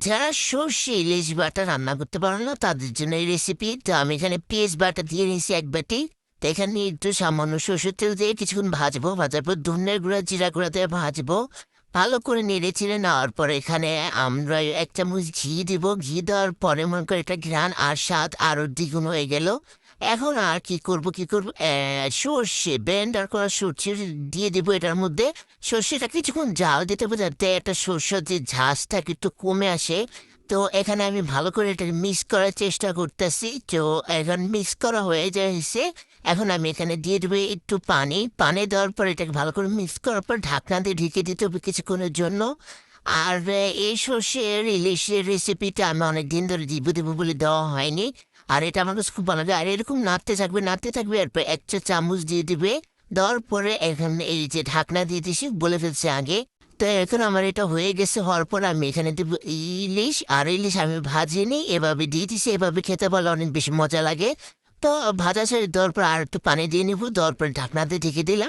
যারা সর্ষে ইলিশ বাটা রান্না করতে পারে না তাদের জন্য এই রেসিপি। তো আমি এখানে পেঁয়াজ বাটা দিয়ে নিয়েছি এক বাটি। তো এখানে একটু সামান্য সর্ষের তেল দিয়ে কিছুক্ষণ ভাজবো, ভাজার পর ধনের গুঁড়া জিরা গুঁড়া দিয়ে ভাজবো। ভালো করে নেড়ে চেড়ে নেওয়ার পর এখানে আমরা এক চামচ ঘি দিব। ঘি দেওয়ার পরে মনে করে এটা ঘ্রাণ আর স্বাদ আরো দ্বিগুণ হয়ে গেল। এখন আর কি করবো সর্ষে ব্লেন্ডার করা সর্ষে দিয়ে দিব এটার মধ্যে। সর্ষেটা কিছুক্ষণ জাল দিতে হবে যাতে একটা সর্ষের যে ঝাঁজটা একটু কমে আসে। তো এখানে আমি ভালো করে এটা মিক্স করার চেষ্টা করতেছি। তো এখন মিক্স করা হয়ে যাচ্ছে। এখন আমি এখানে দিয়ে দেবো একটু পানি। পানি দেওয়ার পর এটাকে ভালো করে মিক্স করার পর ঢাকনা দিয়ে ঢেকে দিতে হবে কিছুক্ষণের জন্য। আর এই সর্ষের ইলিশের রেসিপিটা আমি অনেকদিন ধরে দিব বলে দেওয়া হয়নি। আর এটা আমার কাছে খুব ভালো লাগে। আর এরকম নাড়তে থাকবে এরপর এক চা চামচ দিয়ে দিবে। দেওয়ার পরে এখন এই যে ঢাকনা দিয়ে দিছি বলে ফেলছে আগে। তো এখন আমার এটা হয়ে গেছে, হওয়ার পর আমি এখানে দেবো ইলিশ। আর ইলিশ আমি ভাজিনি, এভাবে দিয়ে দিছি। এভাবে খেতে পারলে অনেক বেশি মজা লাগে। তো ভাজা ছেড়ে দেওয়ার পর আর একটু পানি দিয়ে নিবো, দেওয়ার পর ঢাকনা দিয়ে ঢেকে দিলাম।